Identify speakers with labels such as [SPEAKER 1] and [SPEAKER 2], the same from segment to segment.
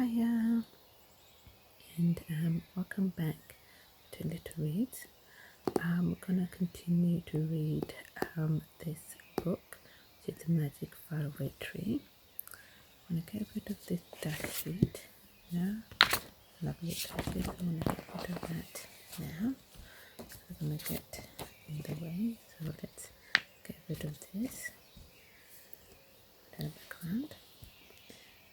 [SPEAKER 1] Hiya, and welcome back to Little Reads. I'm gonna continue to read this book, which is The Magic Faraway Tree. I'm gonna get rid of this dark sheet now. Lovely pages. I'm gonna get rid of that now. I'm gonna get in the way, so let's get rid of this. Turn it back around.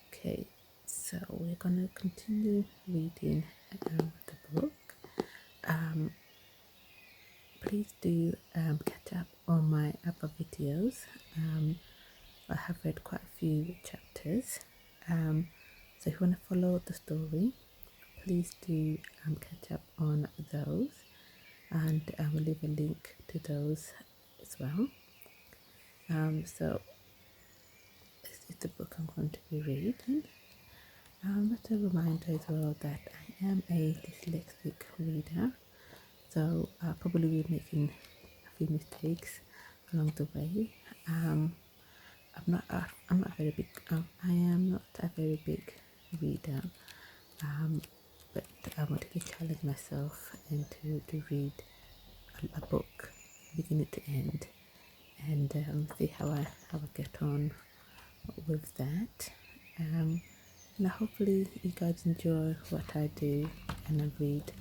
[SPEAKER 1] Okay, so we're gonna continue reading the book. Please do catch up on my other videos. I have read quite a few chapters, so if you want to follow the story, please do catch up on those, and I will leave a link to those as well. So this is the book I'm going to be reading. Just a reminder as well that I am a dyslexic reader, so I'll probably be making a few mistakes along the way. I'm not very big. I am not a very big reader, but I wanted to challenge myself and to read a book beginning to end, and see how I get on with that. Now hopefully you guys enjoy what I do and I read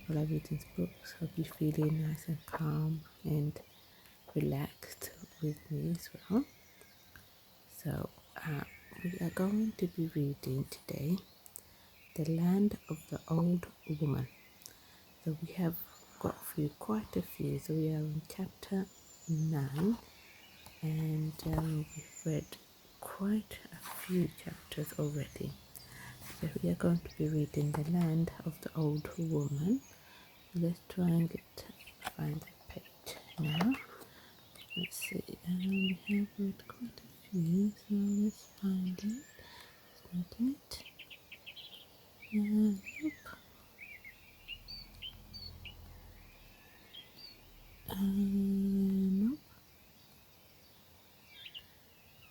[SPEAKER 1] while I read these books. Hope you're feeling nice and calm and relaxed with me as well. So we are going to be reading today The Land of the Old Woman. So we have got quite a few. So we are in chapter 9, and we've read quite a few chapters already. So we are going to be reading The Land of the Old Woman. Let's try and find the page now. Let's see. We have read quite a few, so let's find it. It's not it. Nope. Nope.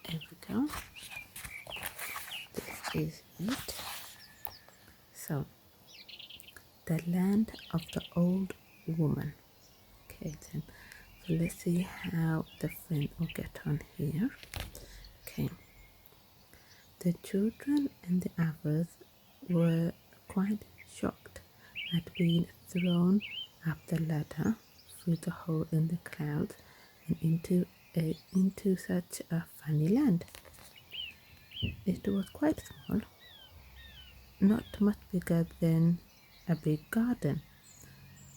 [SPEAKER 1] There we go. This is it. So, The Land of the Old Woman. Okay then, so let's see how the friend will get on here. Okay. The children and the others were quite shocked at being thrown up the ladder through the hole in the clouds and into such a funny land. It was quite small, not much bigger than a big garden.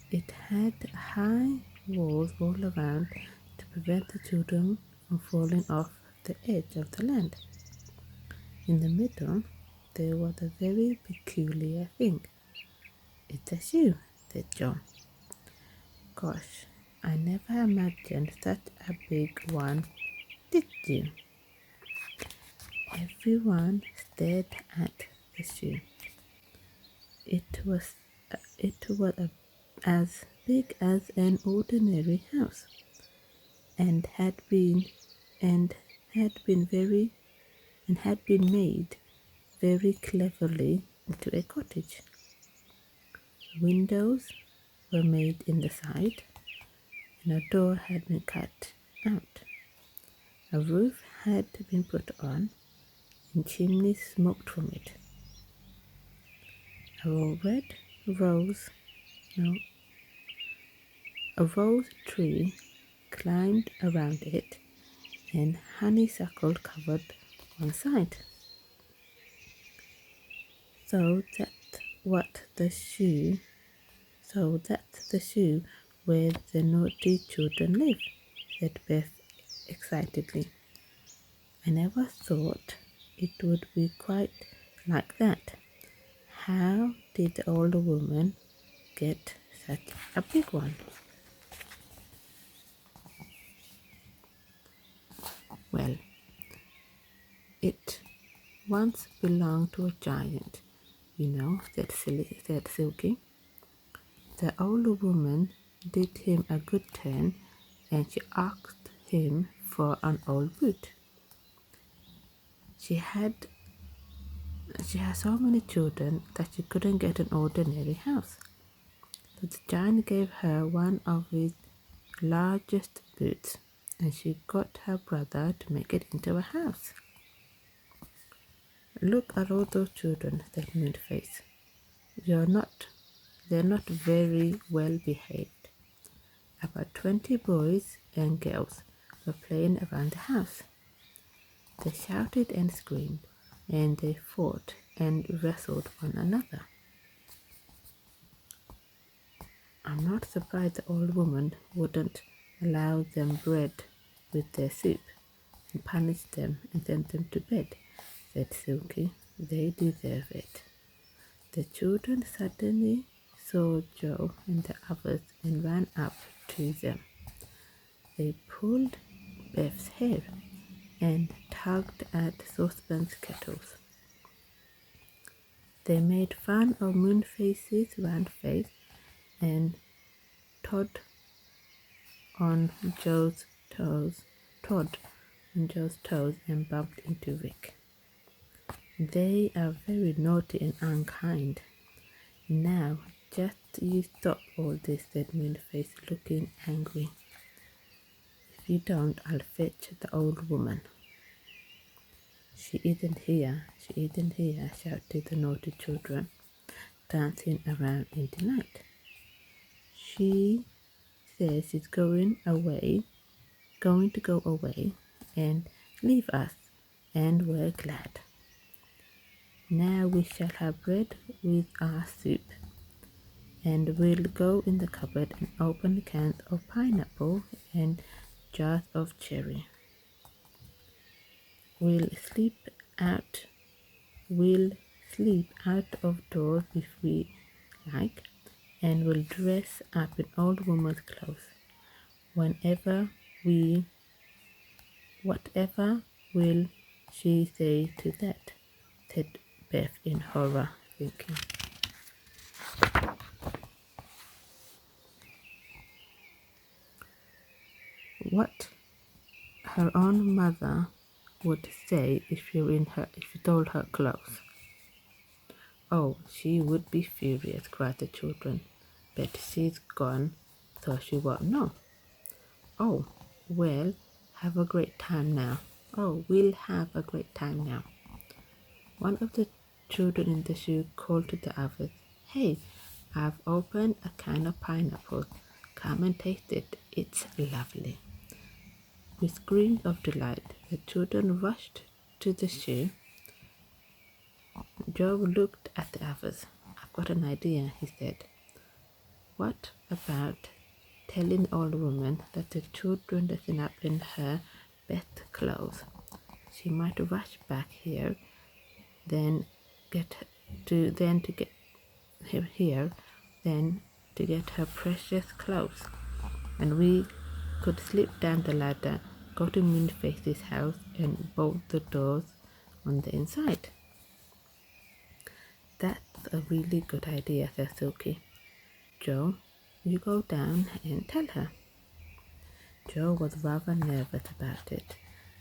[SPEAKER 1] It had high walls all around to prevent the children from falling off the edge of the land. In the middle, there was a very peculiar thing. It's a shoe, said John. Gosh, I never imagined such a big one, did you? Everyone stared at the shoe. It was as big as an ordinary house, and had been made very cleverly into a cottage. Windows were made in the side, and a door had been cut out. A roof had been put on, and chimneys smoked from it. A rose tree climbed around it, and honeysuckle covered one side. So that's the shoe where the naughty children live, said Beth excitedly. I never thought it would be quite like that. How did the older woman get such a big one? Well, it once belonged to a giant, said Silky. The older woman did him a good turn, and she asked him for an old boot. She had She had so many children that she couldn't get an ordinary house. So the giant gave her one of his largest boots, and she got her brother to make it into a house. Look at all those children, said Moonface. They're not very well behaved. About 20 boys and girls were playing around the house. They shouted and screamed, and they fought and wrestled one another. I'm not surprised the old woman wouldn't allow them bread with their soup and punish them and send them to bed, said Silky. They deserve it. The children suddenly saw Joe and the others and ran up to them. They pulled Beth's hair and tugged at Saucepan's kettles. They made fun of Moonface's round face and trod on Joe's toes and bumped into Rick. They are very naughty and unkind. Now, just you stop all this, said Moonface, looking angry. If you don't, I'll fetch the old woman. She isn't here, shouted the naughty children, dancing around in delight. She says she's going to go away and leave us, and we're glad. Now we shall have bread with our soup, and we'll go in the cupboard and open cans of pineapple and jars of cherry. We'll sleep out of doors if we like, and we'll dress up in old woman's clothes. Whatever will she say to that? Said Beth in horror, thinking. What her own mother would say if you stole her clothes. Oh, she would be furious, cried the children. But she's gone, so she won't know. Oh, well, have a great time now. Oh, we'll have a great time now. One of the children in the shoe called to the others, Hey, I've opened a can of pineapple. Come and taste it. It's lovely. With screams of delight, the children rushed to the shoe. Joe looked at the others. I've got an idea, he said. What about telling the old woman that the children dressing up in her best clothes? She might rush back here, then to get her precious clothes, and we could slip down the ladder, go to Moonface's house, and bolt the doors on the inside. That's a really good idea, said Silky. Joe, you go down and tell her. Joe was rather nervous about it.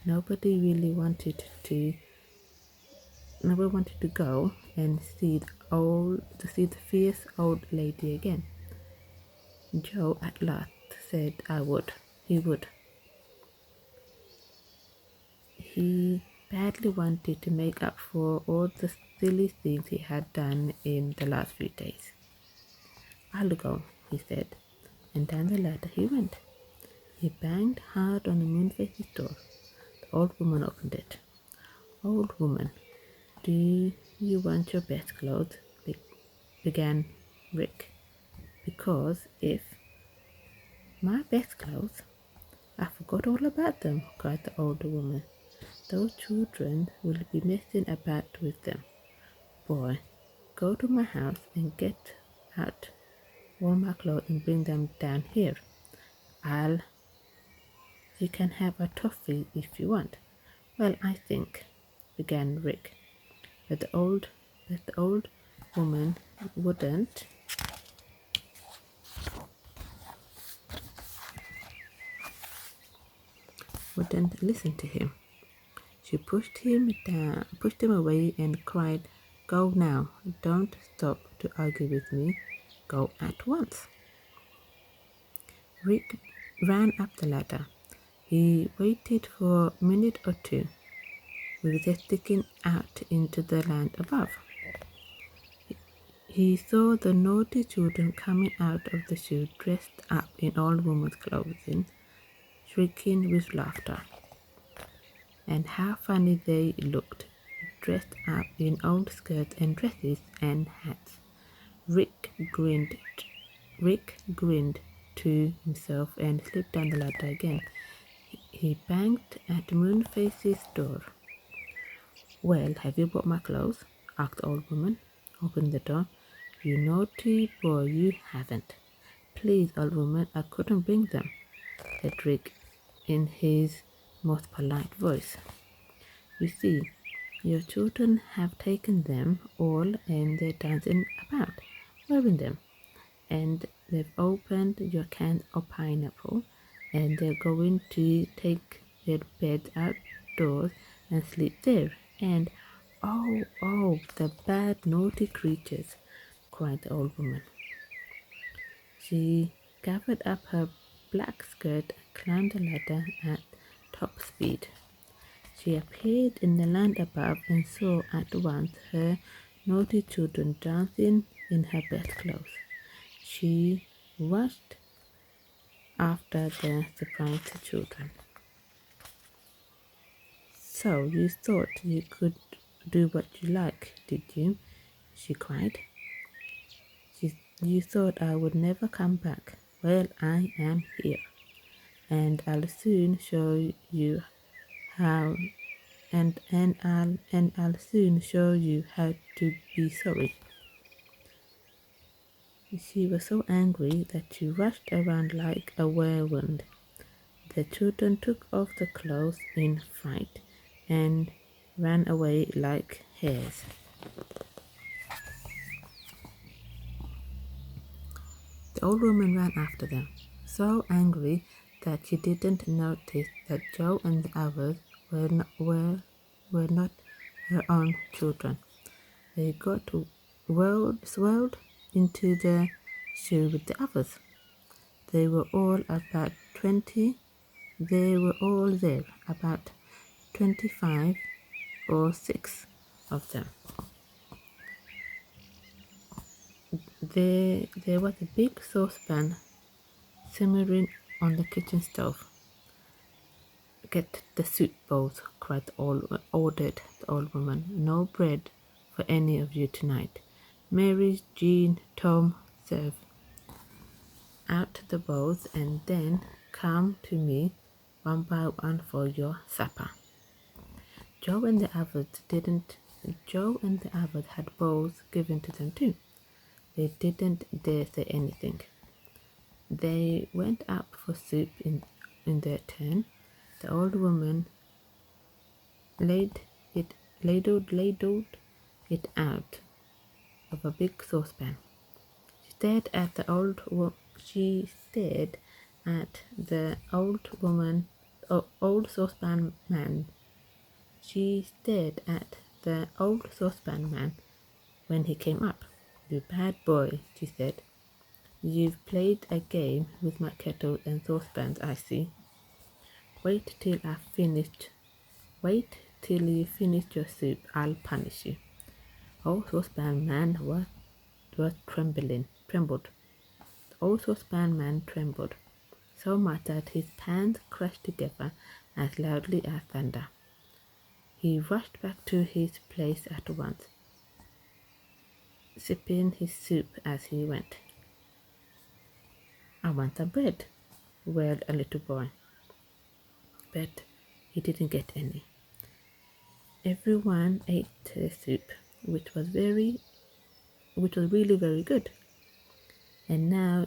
[SPEAKER 1] Nobody wanted to go and see the fierce old lady again. Joe at last said he would. He badly wanted to make up for all the silly things he had done in the last few days. I'll go, he said, and down the ladder he went. He banged hard on the Moonface's door. The old woman opened it. Old woman, do you want your best clothes? Began Rick. Because if my best clothes, I forgot all about them, cried the older woman. Those children will be messing about with them. Boy, go to my house and get out all my clothes and bring them down here. You can have a toffee if you want. Well, I think, began Rick, but the old woman wouldn't listen to him. She pushed him away and cried, Go now. Don't stop to argue with me. Go at once. Rick ran up the ladder. He waited for a minute or two, with it sticking out into the land above. He saw the naughty children coming out of the chute dressed up in old woman's clothing, shrieking with laughter. And how funny they looked, dressed up in old skirts and dresses and hats. Rick grinned to himself and slipped down the ladder again. He banged at Moonface's door. "Well, have you bought my clothes?" asked the old woman. "Open the door." "You naughty boy, you haven't." "Please, old woman, I couldn't bring them," said Rick in his most polite voice. "You see, your children have taken them all and they're dancing about, wearing them. And they've opened your can of pineapple and they're going to take their beds outdoors and sleep there. And oh, the bad naughty creatures," cried the old woman. She gathered up her black skirt and climbed the ladder at top speed. She appeared in the land above and saw at once her naughty children dancing in her best clothes. She rushed after the surprised children. "So you thought you could do what you like, did you?" she cried. "You thought I would never come back. Well, I am here, and I'll soon show you how. I'll soon show you how to be sorry." She was so angry that she rushed around like a whirlwind. The children took off the clothes in fright and ran away like hares. The old woman ran after them, so angry that she didn't notice that Joe and the others were not her own children. They got swirled into the shoe with the others. They were all there, about 25 or 6 of them. There was a big saucepan simmering on the kitchen stove. "Get the soup bowls," ordered the old woman. "No bread for any of you tonight. Mary, Jean, Tom, serve out the bowls and then come to me one by one for your supper." Joe and the others had bowls given to them too. They didn't dare say anything. They went up for soup in their turn. The old woman ladled it out of a big saucepan. She stared at the old saucepan man. She stared at the old saucepan man when he came up. "You bad boy," she said. "You've played a game with my kettle and saucepans, I see. Wait till you finish your soup. I'll punish you." Old saucepan man trembled. The old saucepan man trembled so much that his pans crashed together as loudly as thunder. He rushed back to his place at once, sipping his soup as he went. "I want some bread," wailed a little boy. But he didn't get any. Everyone ate the soup, which was really very good. And now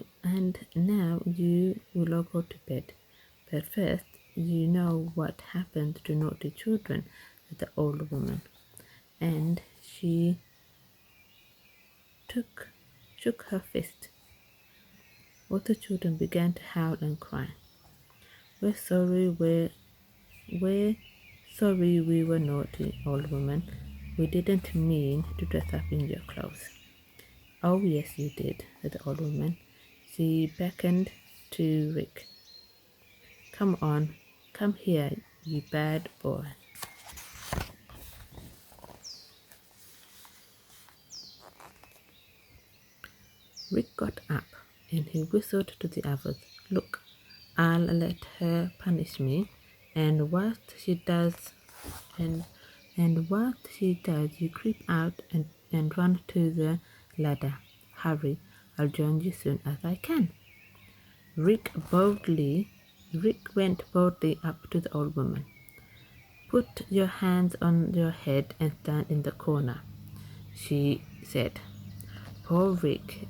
[SPEAKER 1] you will all go to bed. But first, you know what happened to naughty children," said the old woman. And she shook her fist. All the children began to howl and cry. We're sorry we were naughty, old woman," We didn't mean to dress up in your clothes. Oh, yes, you did, said the old woman. She beckoned to Rick. Come on, come here, you bad boy. Rick got up and he whistled to the others. Look, I'll let her punish me, and whilst she does, you creep out and run to the ladder. Hurry, I'll join you soon as I can. Rick went boldly up to the old woman. Put your hands on your head and stand in the corner, she said. Poor Rick.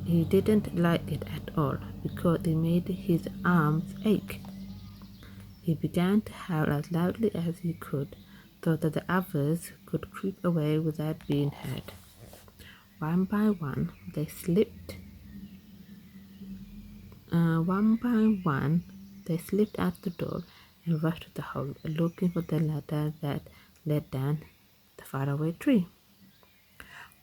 [SPEAKER 1] He didn't like it at all because it made his arms ache. He began to howl as loudly as he could so that the others could creep away without being heard. One by one, they slipped out the door and rushed to the hole, looking for the ladder that led down the faraway tree.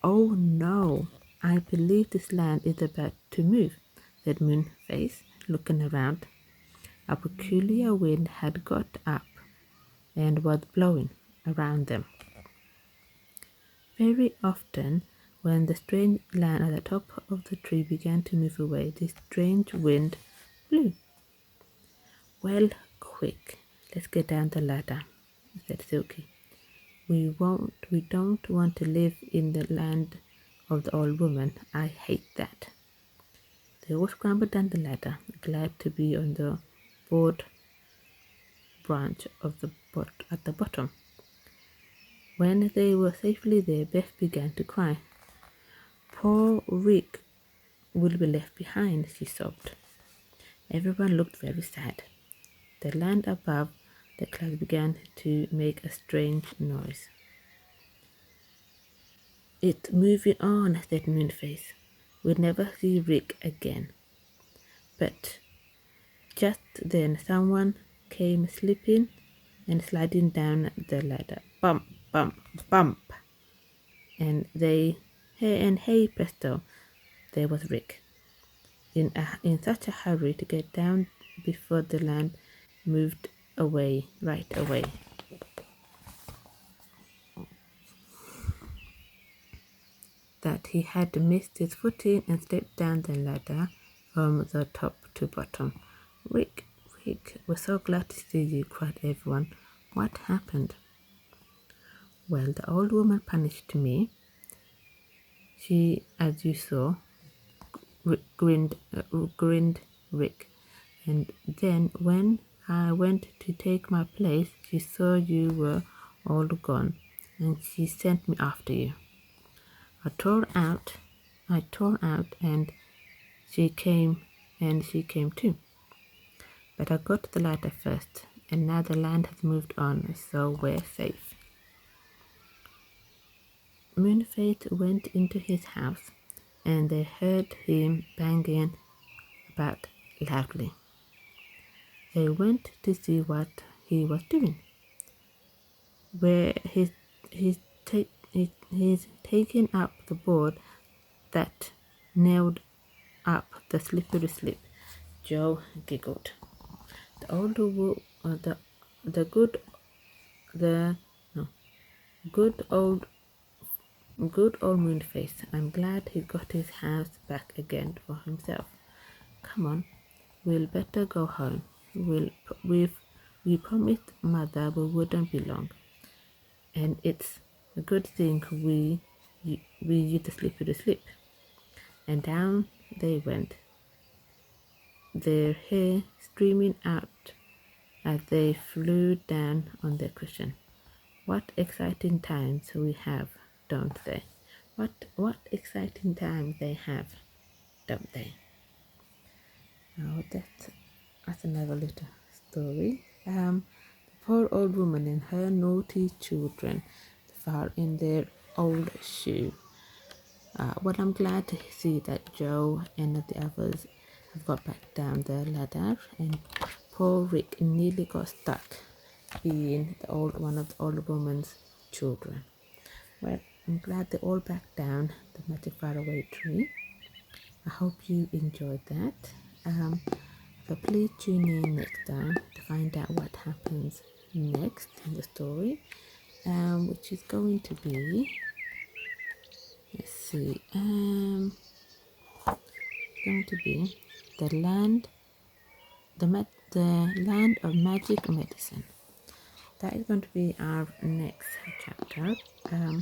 [SPEAKER 1] Oh no, I believe this land is about to move, said Moonface, looking around. A peculiar wind had got up and was blowing around them. Very often, when the strange land at the top of the tree began to move away, this strange wind blew. Well, quick, let's get down the ladder, said Silky. We don't want to live in the land of the old woman. I hate that. They all scrambled down the ladder, glad to be on the broad branch of at the bottom. When they were safely there, Beth began to cry. Poor Rick will be left behind, she sobbed. Everyone looked very sad. The land above the clouds began to make a strange noise. It's moving on, said Moonface. We'll never see Rick again. But just then someone came slipping and sliding down the ladder. Bump, bump, bump. And hey presto, there was Rick. In such a hurry to get down before the land moved away right away. That he had missed his footing and slipped down the ladder from the top to bottom. Rick, we're so glad to see you, cried everyone. What happened? Well, the old woman punished me. She, as you saw, grinned Rick. And then when I went to take my place, she saw you were all gone, and she sent me after you. I tore out, and she came too. But I got the ladder first, and now the land has moved on, so we're safe. Moonface went into his house, and they heard him banging about loudly. They went to see what he was doing. Where he's taking up the board that nailed up the slippery slip. Joe giggled. The old good old Moonface. I'm glad he got his house back again for himself. Come on, we'll better go home. We promised Mother we wouldn't be long, and it's a good thing we used the slippery slip. And down they went, their hair streaming out as they flew down on their cushion. What exciting times we have, don't they? What exciting times they have, don't they? Oh, that's another little story. The poor old woman and her naughty children fell in their old shoe. Well, I'm glad to see that Joe and the others have got back down the ladder, and poor Rick nearly got stuck being one of the old woman's children. Well, I'm glad they all back down the magic faraway tree. I hope you enjoyed that. So please tune in next time to find out what happens next in the story, which is going to be, let's see, going to be the land, the land of magic medicine. That is going to be our next chapter. I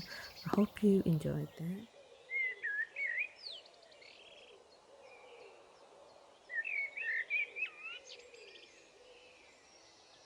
[SPEAKER 1] hope you enjoyed that.